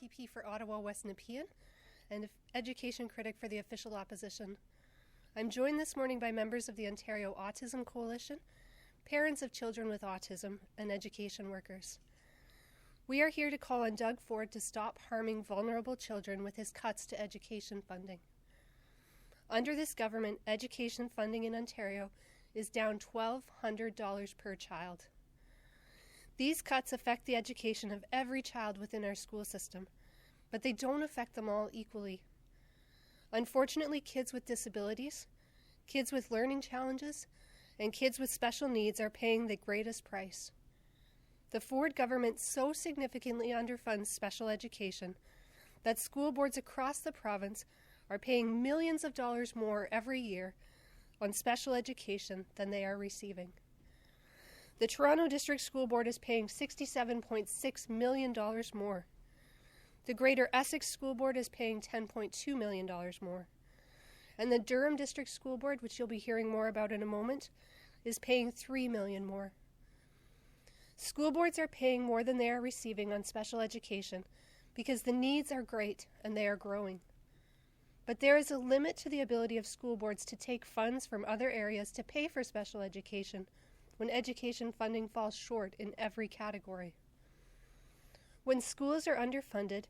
RPP for Ottawa West Nepean and education critic for the official opposition. I'm joined this morning by members of the Ontario Autism Coalition, parents of children with autism, and education workers. We are here to call on Doug Ford to stop harming vulnerable children with his cuts to education funding. Under this government, education funding in Ontario is down $1,200 per child. These cuts affect the education of every child within our school system, but they don't affect them all equally. Unfortunately, kids with disabilities, kids with learning challenges, and kids with special needs are paying the greatest price. The Ford government so significantly underfunds special education that school boards across the province are paying millions of dollars more every year on special education than they are receiving. The Toronto District School Board is paying $67.6 million more. The Greater Essex School Board is paying $10.2 million more. And the Durham District School Board, which you'll be hearing more about in a moment, is paying $3 million more. School boards are paying more than they are receiving on special education because the needs are great and they are growing. But there is a limit to the ability of school boards to take funds from other areas to pay for special education when education funding falls short in every category. When schools are underfunded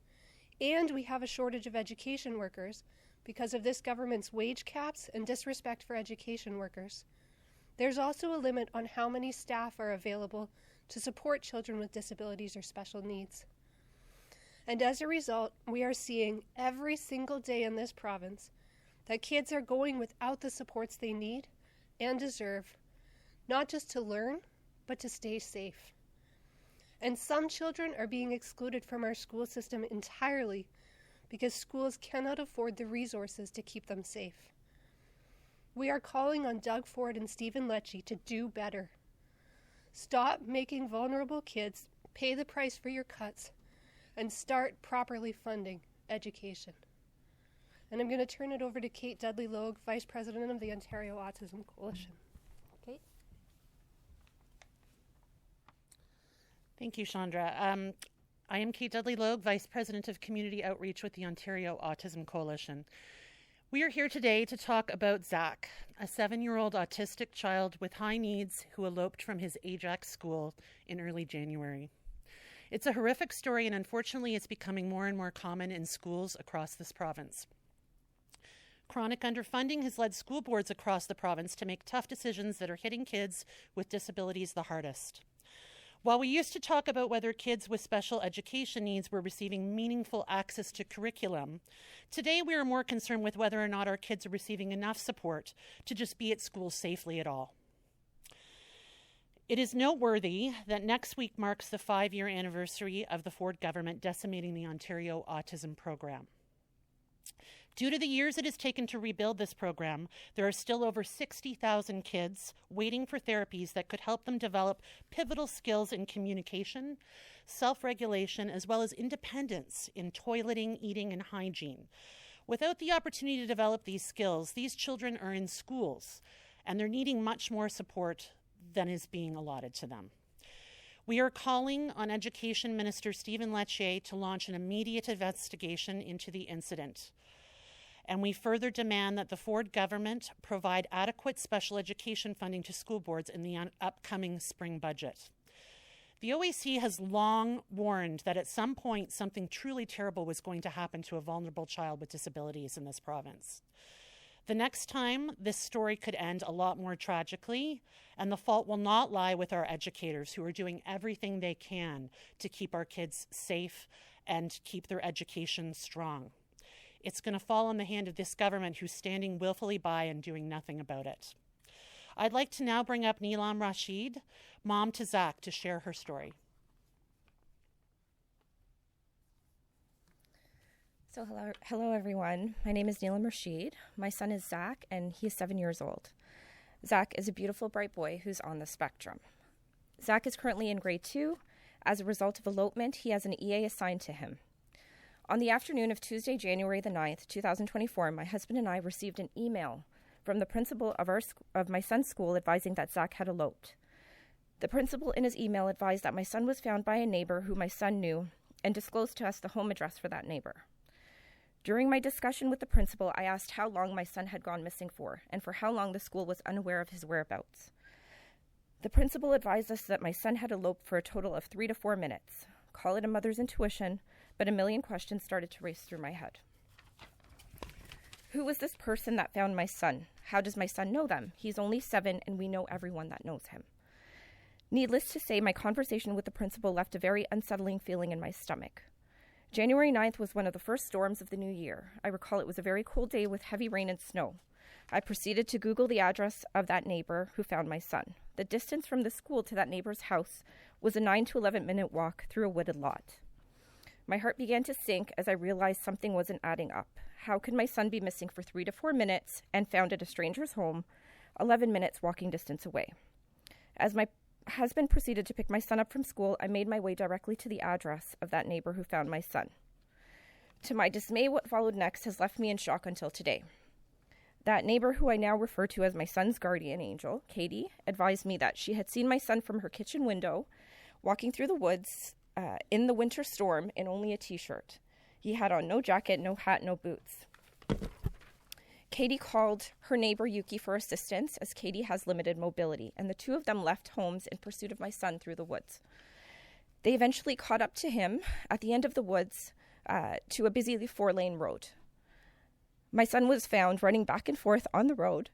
and we have a shortage of education workers because of this government's wage caps and disrespect for education workers, there's also a limit on how many staff are available to support children with disabilities or special needs. And as a result, we are seeing every single day in this province that kids are going without the supports they need and deserve, not just to learn, but to stay safe. And some children are being excluded from our school system entirely because schools cannot afford the resources to keep them safe. We are calling on Doug Ford and Stephen Lecce to do better. Stop making vulnerable kids pay the price for your cuts and start properly funding education. And I'm going to turn it over to Kate Dudley Log, Vice President of the Ontario Autism Coalition. Kate? Thank you, Chandra. I am Kate Dudley Log, Vice President of Community Outreach with the Ontario Autism Coalition. We are here today to talk about Zach, a 7-year-old autistic child with high needs who eloped from his Ajax school in early January. It's a horrific story, and unfortunately it's becoming more and more common in schools across this province. Chronic underfunding has led school boards across the province to make tough decisions that are hitting kids with disabilities the hardest. While we used to talk about whether kids with special education needs were receiving meaningful access to curriculum, today we are more concerned with whether or not our kids are receiving enough support to just be at school safely at all. It is noteworthy that next week marks the 5-year anniversary of the Ford government decimating the Ontario Autism program. Due to the years it has taken to rebuild this program, there are still over 60,000 kids waiting for therapies that could help them develop pivotal skills in communication, self-regulation, as well as independence in toileting, eating, and hygiene. Without the opportunity to develop these skills, these children are in schools, and they're needing much more support than is being allotted to them. We are calling on Education Minister Stephen Lecce to launch an immediate investigation into the incident. And we further demand that the Ford government provide adequate special education funding to school boards in the upcoming spring budget. The OAC has long warned that at some point something truly terrible was going to happen to a vulnerable child with disabilities in this province. The next time, this story could end a lot more tragically, and the fault will not lie with our educators who are doing everything they can to keep our kids safe and keep their education strong. It's going to fall on the hand of this government who's standing willfully by and doing nothing about it. I'd like to now bring up Nishan Masheed, mom to Zach, to share her story. So hello everyone. My name is Nishan Masheed. My son is Zach, and he is 7 years old. Zach is a beautiful, bright boy who's on the spectrum. Zach is currently in grade 2. As a result of elopement, he has an EA assigned to him. On the afternoon of Tuesday, January the 9th, 2024, my husband and I received an email from the principal of my son's school advising that Zach had eloped. The principal in his email advised that my son was found by a neighbor who my son knew and disclosed to us the home address for that neighbor. During my discussion with the principal, I asked how long my son had gone missing for, and for how long the school was unaware of his whereabouts. The principal advised us that my son had eloped for a total of 3 to 4 minutes. Call it a mother's intuition, but a million questions started to race through my head. Who was this person that found my son? How does my son know them? He's only 7, and we know everyone that knows him. Needless to say, my conversation with the principal left a very unsettling feeling in my stomach. January 9th was one of the first storms of the new year. I recall it was a very cold day with heavy rain and snow. I proceeded to Google the address of that neighbor who found my son. The distance from the school to that neighbor's house was a 9 to 11 minute walk through a wooded lot. My heart began to sink as I realized something wasn't adding up. How could my son be missing for 3 to 4 minutes and found at a stranger's home, 11 minutes walking distance away? As my husband proceeded to pick my son up from school, I made my way directly to the address of that neighbor who found my son. To my dismay, what followed next has left me in shock until today. That neighbor, who I now refer to as my son's guardian angel, Katie, advised me that she had seen my son from her kitchen window walking through the woods in the winter storm in only a t-shirt. He had on no jacket, no hat, no boots. Katie called her neighbor Yuki for assistance, as Katie has limited mobility, and the two of them left homes in pursuit of my son through the woods. They eventually caught up to him at the end of the woods to a busy 4-lane road. My son was found running back and forth on the road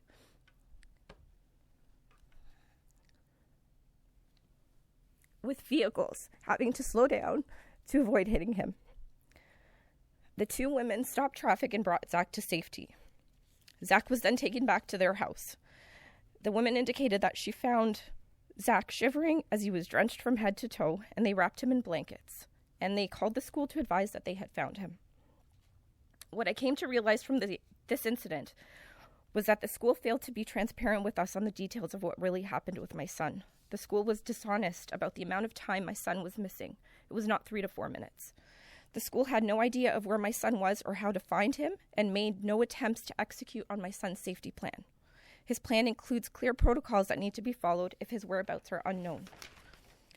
with vehicles having to slow down to avoid hitting him. The two women stopped traffic and brought Zach to safety. Zach was then taken back to their house. The woman indicated that she found Zach shivering as he was drenched from head to toe, and they wrapped him in blankets, and they called the school to advise that they had found him. What I came to realize from this incident was that the school failed to be transparent with us on the details of what really happened with my son. The school was dishonest about the amount of time my son was missing. It was not 3 to 4 minutes. The school had no idea of where my son was or how to find him, and made no attempts to execute on my son's safety plan. His plan includes clear protocols that need to be followed if his whereabouts are unknown.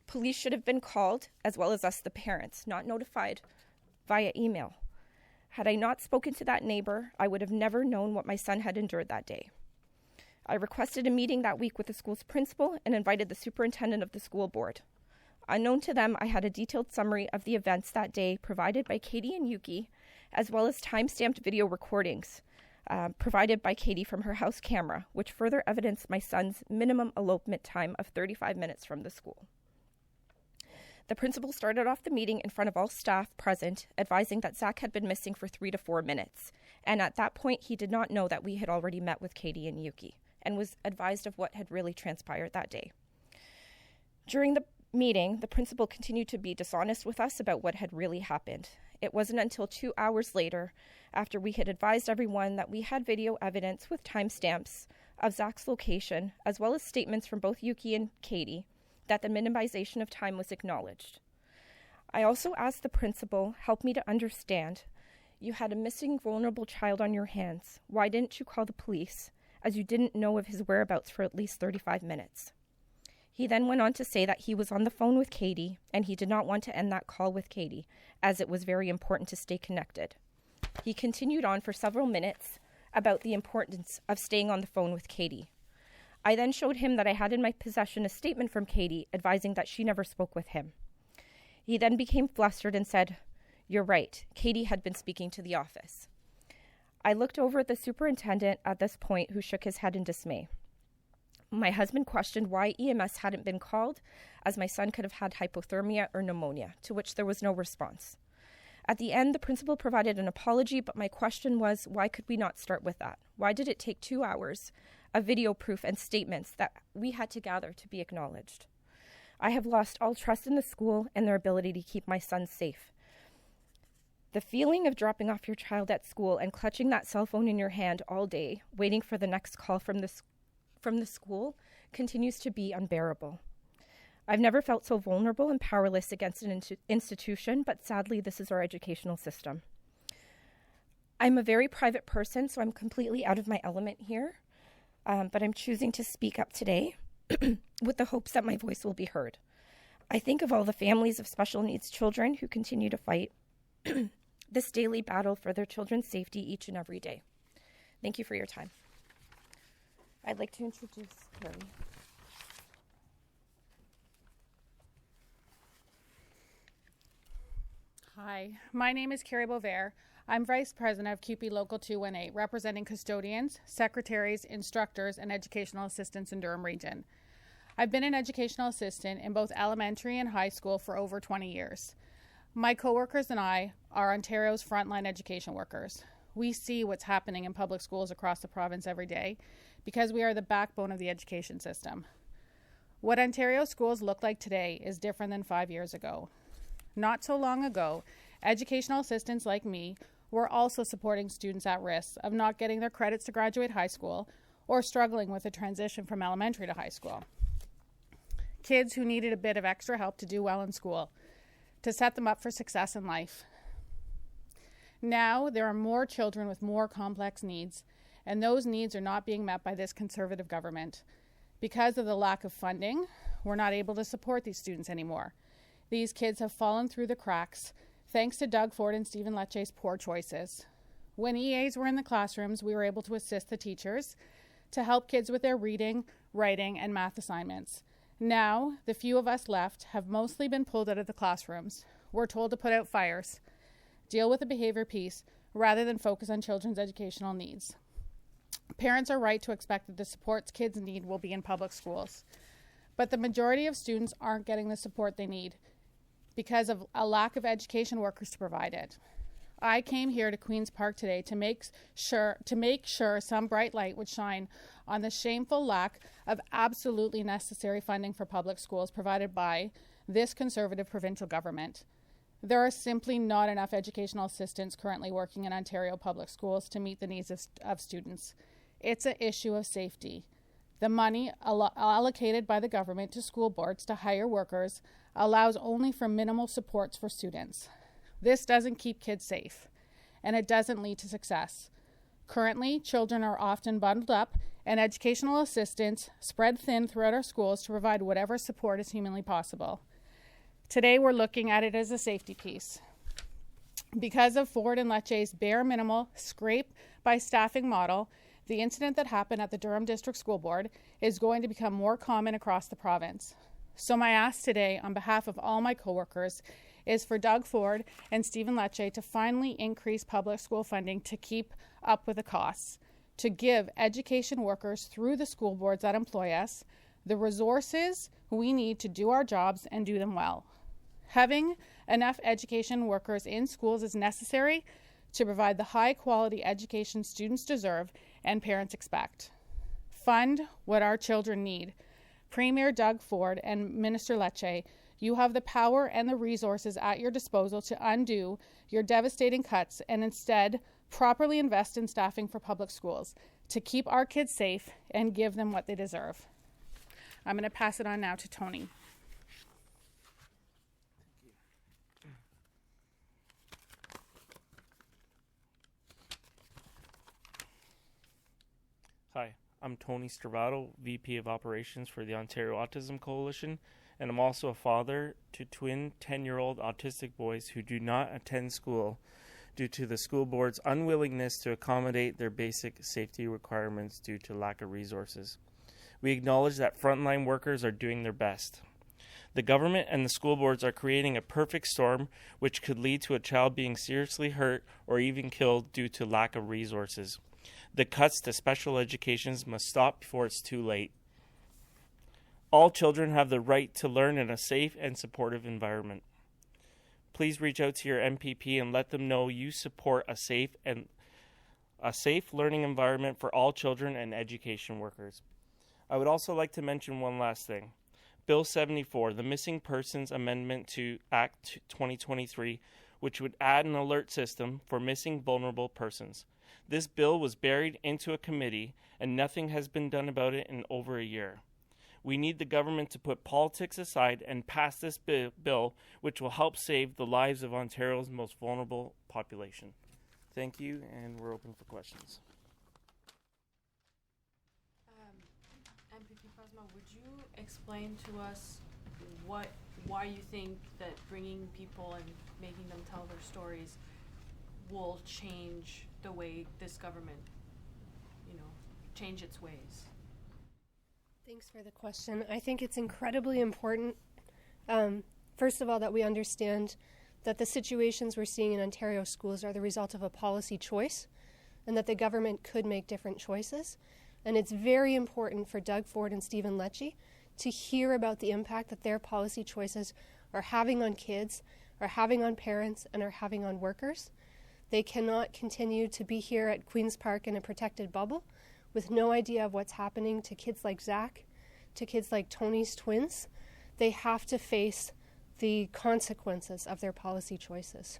Police should have been called, as well as us, the parents, not notified via email. Had I not spoken to that neighbor, I would have never known what my son had endured that day. I requested a meeting that week with the school's principal and invited the superintendent of the school board. Unknown to them, I had a detailed summary of the events that day provided by Katie and Yuki, as well as time-stamped video recordings provided by Katie from her house camera, which further evidenced my son's minimum elopement time of 35 minutes from the school. The principal started off the meeting in front of all staff present, advising that Zach had been missing for 3 to 4 minutes, and at that point he did not know that we had already met with Katie and Yuki, and was advised of what had really transpired that day. During the meeting, the principal continued to be dishonest with us about what had really happened. It wasn't until 2 hours later, after we had advised everyone that we had video evidence with timestamps of Zach's location, as well as statements from both Yuki and Katie, that the minimization of time was acknowledged. I also asked the principal, help me to understand. You had a missing, vulnerable child on your hands. Why didn't you call the police, as you didn't know of his whereabouts for at least 35 minutes? He then went on to say that he was on the phone with Katie, and he did not want to end that call with Katie, as it was very important to stay connected. He continued on for several minutes about the importance of staying on the phone with Katie. I then showed him that I had in my possession a statement from Katie advising that she never spoke with him. He then became flustered and said, "You're right, Katie had been speaking to the office." I looked over at the superintendent at this point, who shook his head in dismay. My husband questioned why EMS hadn't been called, as my son could have had hypothermia or pneumonia, to which there was no response. At the end, the principal provided an apology, but my question was, why could we not start with that? Why did it take 2 hours of video proof and statements that we had to gather to be acknowledged? I have lost all trust in the school and their ability to keep my son safe. The feeling of dropping off your child at school and clutching that cell phone in your hand all day, waiting for the next call from the school, continues to be unbearable. I've never felt so vulnerable and powerless against an institution, but sadly, this is our educational system. I'm a very private person, so I'm completely out of my element here, but I'm choosing to speak up today with the hopes that my voice will be heard. I think of all the families of special needs children who continue to fight this daily battle for their children's safety each and every day. Thank you for your time. I'd like to introduce Carrie. Hi, my name is Carrie Bovair. I'm Vice President of CUPE Local 218, representing custodians, secretaries, instructors, and educational assistants in Durham Region. I've been an educational assistant in both elementary and high school for over 20 years. My coworkers and I are Ontario's frontline education workers. We see what's happening in public schools across the province every day because we are the backbone of the education system. What Ontario schools look like today is different than 5 years ago. Not so long ago, educational assistants like me were also supporting students at risk of not getting their credits to graduate high school or struggling with the transition from elementary to high school. Kids who needed a bit of extra help to do well in school, to set them up for success in life. Now, there are more children with more complex needs, and those needs are not being met by this Conservative government. Because of the lack of funding, we're not able to support these students anymore. These kids have fallen through the cracks thanks to Doug Ford and Stephen Lecce's poor choices. When EAs were in the classrooms, we were able to assist the teachers to help kids with their reading, writing, and math assignments. Now, the few of us left have mostly been pulled out of the classrooms. We're told to put out fires, deal with the behavior piece, rather than focus on children's educational needs. Parents are right to expect that the supports kids need will be in public schools. But the majority of students aren't getting the support they need because of a lack of education workers to provide it. I came here to Queen's Park today to make sure some bright light would shine on the shameful lack of absolutely necessary funding for public schools provided by this Conservative provincial government. There are simply not enough educational assistants currently working in Ontario public schools to meet the needs of students. It's an issue of safety. The money allocated by the government to school boards to hire workers allows only for minimal supports for students. This doesn't keep kids safe, and it doesn't lead to success. Currently, children are often bundled up, and educational assistants spread thin throughout our schools to provide whatever support is humanly possible. Today, we're looking at it as a safety piece. Because of Ford and Lecce's bare minimal scrape by staffing model, the incident that happened at the Durham District School Board is going to become more common across the province. So my ask today on behalf of all my coworkers is for Doug Ford and Stephen Lecce to finally increase public school funding to keep up with the costs, to give education workers through the school boards that employ us the resources we need to do our jobs and do them well. Having enough education workers in schools is necessary to provide the high-quality education students deserve and parents expect. Fund what our children need. Premier Doug Ford and Minister Lecce, you have the power and the resources at your disposal to undo your devastating cuts and instead properly invest in staffing for public schools to keep our kids safe and give them what they deserve. I'm going to pass it on now to Tony. Hi, I'm Tony Stravato, VP of Operations for the Ontario Autism Coalition, and I'm also a father to twin 10-year-old autistic boys who do not attend school due to the school board's unwillingness to accommodate their basic safety requirements due to lack of resources. We acknowledge that frontline workers are doing their best. The government and the school boards are creating a perfect storm which could lead to a child being seriously hurt or even killed due to lack of resources. The cuts to special educations must stop before it's too late. All children have the right to learn in a safe and supportive environment. Please reach out to your MPP and let them know you support a safe learning environment for all children and education workers. I would also like to mention one last thing. Bill 74, the Missing Persons Amendment to Act 2023, which would add an alert system for missing vulnerable persons. This bill was buried into a committee and nothing has been done about it in over a year. We need the government to put politics aside and pass this bill, which will help save the lives of Ontario's most vulnerable population. Thank you, and we're open for questions. MPP Cosmo, would you explain to us what why you think that bringing people and making them tell their stories will change the way this government, change its ways. Thanks for the question. I think it's incredibly important, first of all, that we understand that the situations we're seeing in Ontario schools are the result of a policy choice, and that the government could make different choices. And it's very important for Doug Ford and Stephen Lecce to hear about the impact that their policy choices are having on kids, are having on parents, and are having on workers. They cannot continue to be here at Queen's Park in a protected bubble with no idea of what's happening to kids like Zach, to kids like Tony's twins. They have to face the consequences of their policy choices.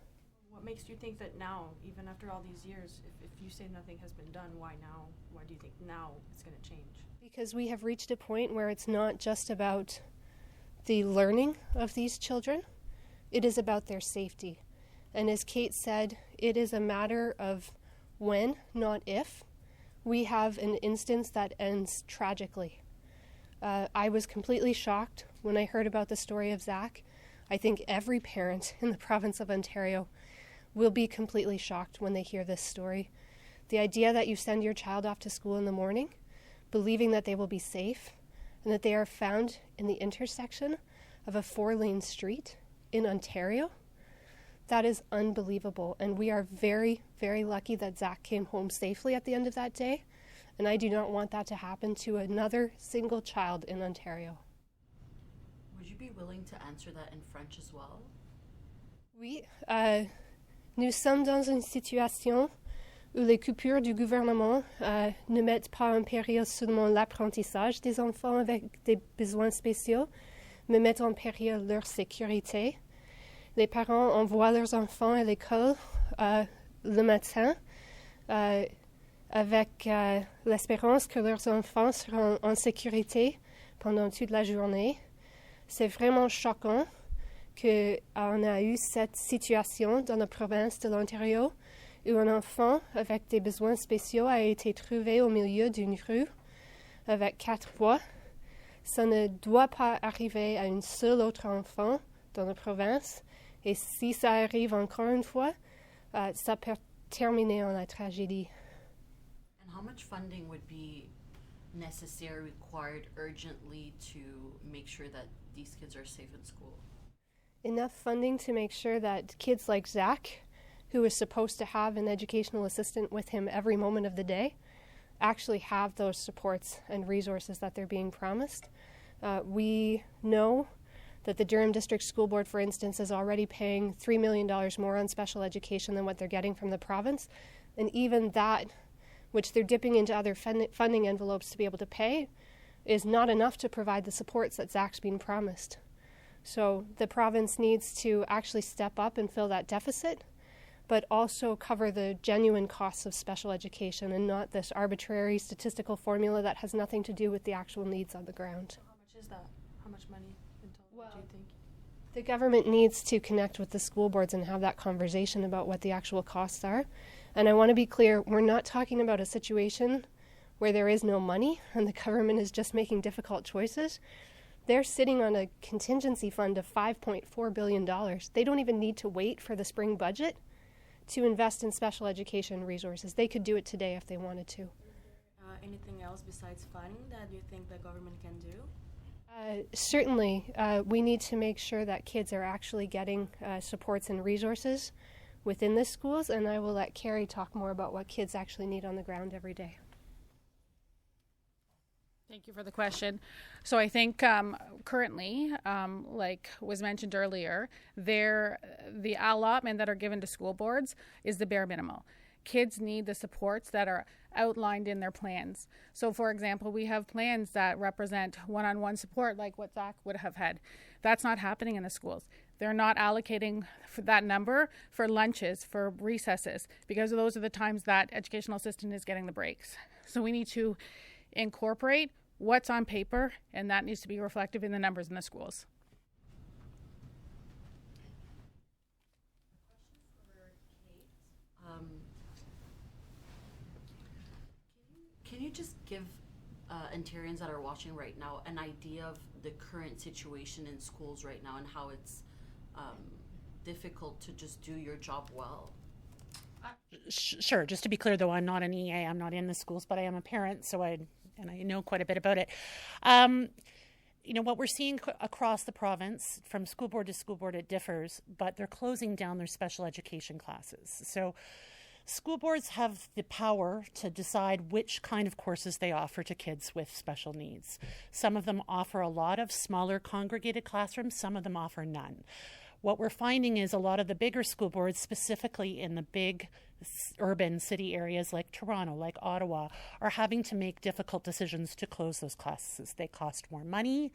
What makes you think that now, even after all these years, if you say nothing has been done, why now? Why do you think now it's going to change? Because we have reached a point where it's not just about the learning of these children, it is about their safety. And as Kate said, it is a matter of when, not if, we have an instance that ends tragically. I was completely shocked when I heard about the story of Zach. I think every parent in the province of Ontario will be completely shocked when they hear this story. The idea that you send your child off to school in the morning, believing that they will be safe, and that they are found in the intersection of a 4-lane street in Ontario, that is unbelievable. And we are very, very lucky that Zach came home safely at the end of that day. And I do not want that to happen to another single child in Ontario. Would you be willing to answer that in French as well? Oui. Nous sommes dans une situation où les coupures du gouvernement ne mettent pas en péril seulement l'apprentissage des enfants avec des besoins spéciaux, mais mettent en péril leur sécurité. Les parents envoient leurs enfants à l'école le matin avec l'espérance que leurs enfants seront en sécurité pendant toute la journée. C'est vraiment choquant qu'on a eu cette situation dans la province de l'Ontario où un enfant avec des besoins spéciaux a été trouvé au milieu d'une rue avec 4 voies. Ça ne doit pas arriver à un seul autre enfant dans la province. Et si ça arrive encore une fois, ça peut terminer en la tragédie. And how much funding would be necessary, required urgently to make sure that these kids are safe in school? Enough funding to make sure that kids like Zach, who is supposed to have an educational assistant with him every moment of the day, actually have those supports and resources that they're being promised. We know that the Durham District School Board, for instance, is already paying $3 million more on special education than what they're getting from the province. And even that, which they're dipping into other funding envelopes to be able to pay, is not enough to provide the supports that Zach's been promised. So the province needs to actually step up and fill that deficit, but also cover the genuine costs of special education and not this arbitrary statistical formula that has nothing to do with the actual needs on the ground. How much is that? How much money in total do you think? The government needs to connect with the school boards and have that conversation about what the actual costs are. And I want to be clear, we're not talking about a situation where there is no money and the government is just making difficult choices. They're sitting on a contingency fund of $5.4 billion. They don't even need to wait for the spring budget to invest in special education resources. They could do it today if they wanted to. Anything else besides funding that you think the government can do? Certainly, we need to make sure that kids are actually getting supports and resources within the schools, and I will let Carrie talk more about what kids actually need on the ground every day. Thank you for the question. So I think currently, like was mentioned earlier, the allotment that are given to school boards is the bare minimum. Kids need the supports that are outlined in their plans. So for example, we have plans that represent one-on-one support like what Zach would have had. That's not happening in the schools. They're not allocating for that number for lunches, for recesses, because those are the times that educational assistant is getting the breaks. So we need to incorporate what's on paper, and that needs to be reflective in the numbers in the schools. Can you just give Ontarians that are watching right now an idea of the current situation in schools right now and how it's difficult to just do your job well? Sure. Just to be clear, though, I'm not an EA. I'm not in the schools, but I am a parent, so I know quite a bit about it. What we're seeing across the province, from school board to school board, it differs, but they're closing down their special education classes. So school boards have the power to decide which kind of courses they offer to kids with special needs. Some of them offer a lot of smaller congregated classrooms. Some of them offer none. What we're finding is a lot of the bigger school boards, specifically in the big urban city areas like Toronto, like Ottawa, are having to make difficult decisions to close those classes. They cost more money.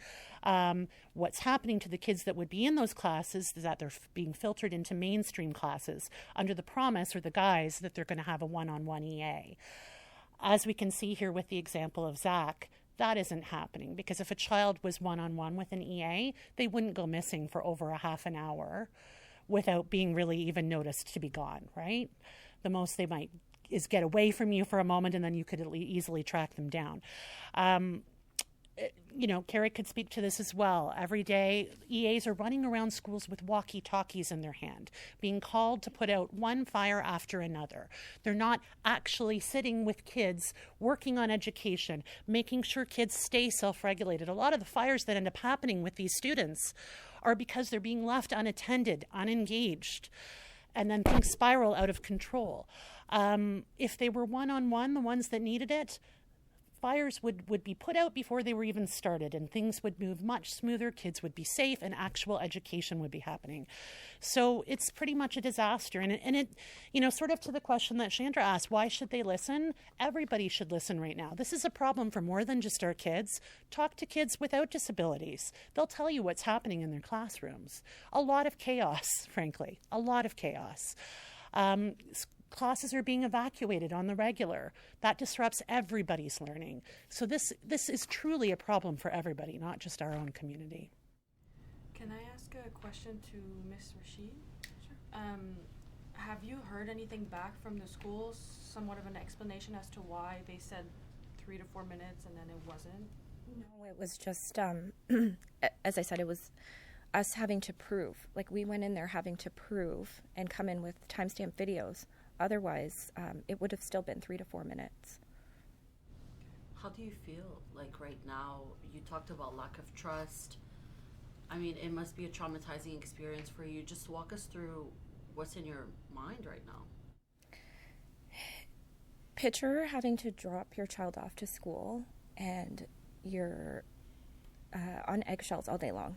What's happening to the kids that would be in those classes is that they're being filtered into mainstream classes under the promise or the guise that they're going to have a one-on-one EA. As we can see here with the example of Zach, that isn't happening, because if a child was one-on-one with an EA, they wouldn't go missing for over a half an hour without being really even noticed to be gone, right? The most they might is get away from you for a moment, and then you could easily track them down. Carrie could speak to this as well. Every day, EAs are running around schools with walkie-talkies in their hand, being called to put out one fire after another. They're not actually sitting with kids, working on education, making sure kids stay self-regulated. A lot of the fires that end up happening with these students are because they're being left unattended, unengaged, and then things spiral out of control. If they were one-on-one, the ones that needed it, fires would be put out before they were even started, and things would move much smoother, kids would be safe, and actual education would be happening. So it's pretty much a disaster. And it sort of to the question that Chandra asked, why should they listen? Everybody should listen right now. This is a problem for more than just our kids. Talk to kids without disabilities. They'll tell you what's happening in their classrooms. A lot of chaos, frankly, a lot of chaos. Classes are being evacuated on the regular. That disrupts everybody's learning. So this is truly a problem for everybody, not just our own community. Can I ask a question to Ms. Rashid? Sure. Have you heard anything back from the schools, somewhat of an explanation as to why they said 3 to 4 minutes and then it wasn't? No, it was just, as I said, it was us having to prove. Like, we went in there having to prove and come in with timestamp videos. Otherwise, it would have still been 3 to 4 minutes. How do you feel like right now? You talked about lack of trust. I mean, it must be a traumatizing experience for you. Just walk us through what's in your mind right now. Picture having to drop your child off to school and you're on eggshells all day long,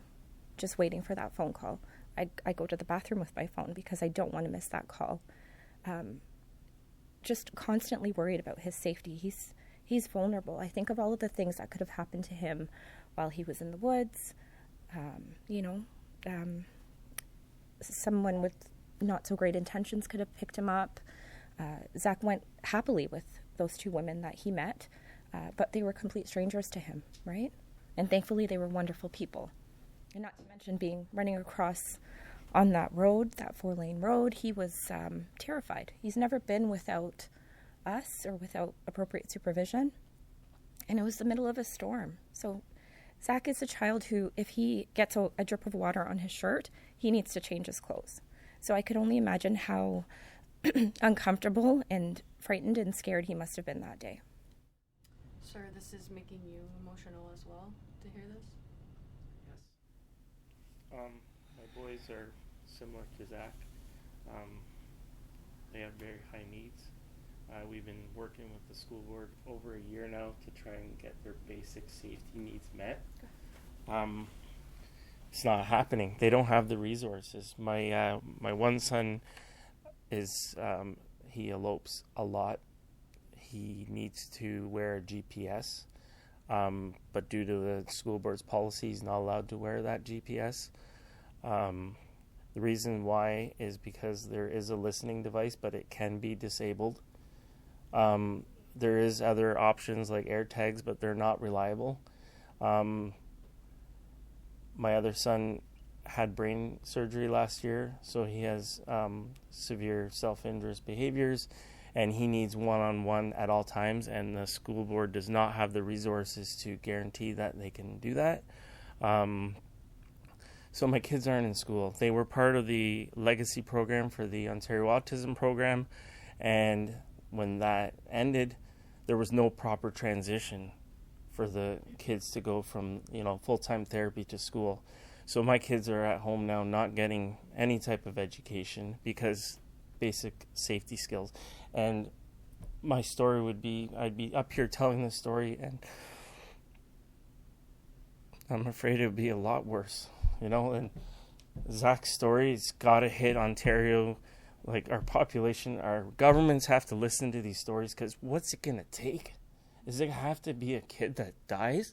just waiting for that phone call. I go to the bathroom with my phone because I don't want to miss that call. Just constantly worried about his safety. He's vulnerable. I think of all of the things that could have happened to him while he was in the woods. Someone with not so great intentions could have picked him up. Zach went happily with those 2 women that he met, but they were complete strangers to him, right? And thankfully they were wonderful people. And not to mention running across on that road, that 4-lane road, he was terrified. He's never been without us or without appropriate supervision. And it was the middle of a storm. So Zach is a child who, if he gets a drip of water on his shirt, he needs to change his clothes. So I could only imagine how uncomfortable and frightened and scared he must have been that day. Sir, this is making you emotional as well to hear this? Yes. My boys are similar to Zach. They have very high needs. We've been working with the school board over a year now to try and get their basic safety needs met. It's not happening. They don't have the resources. My one son is he elopes a lot. He needs to wear a GPS, but due to the school board's policy, he's not allowed to wear that GPS. The reason why is because there is a listening device, but it can be disabled. There is other options like AirTags, but they're not reliable. My other son had brain surgery last year, so he has severe self-injurious behaviors, and he needs one-on-one at all times, and the school board does not have the resources to guarantee that they can do that. So my kids aren't in school. They were part of the legacy program for the Ontario Autism program, and when that ended, there was no proper transition for the kids to go from, full-time therapy to school. So my kids are at home now not getting any type of education because basic safety skills. And my story would be, I'd be up here telling this story, and I'm afraid it would be a lot worse, and Zach's story's got to hit Ontario, like our population, our governments have to listen to these stories, because what's it going to take? Is it have to be a kid that dies?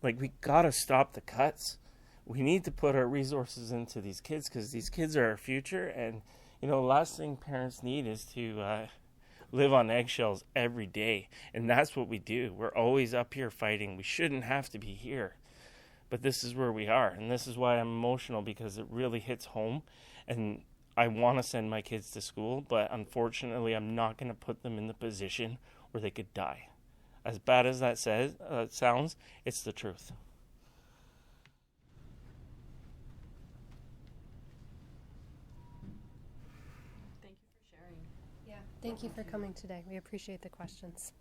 Like, we got to stop the cuts. We need to put our resources into these kids, because these kids are our future, and, the last thing parents need is to live on eggshells every day, and that's what we do. We're always up here fighting. We shouldn't have to be here, but this is where we are, and this is why I'm emotional, because it really hits home, and I want to send my kids to school, but unfortunately I'm not going to put them in the position where they could die. As bad as that sounds, it's the truth. Thank you for sharing. Yeah, thank you for coming today. We appreciate the questions.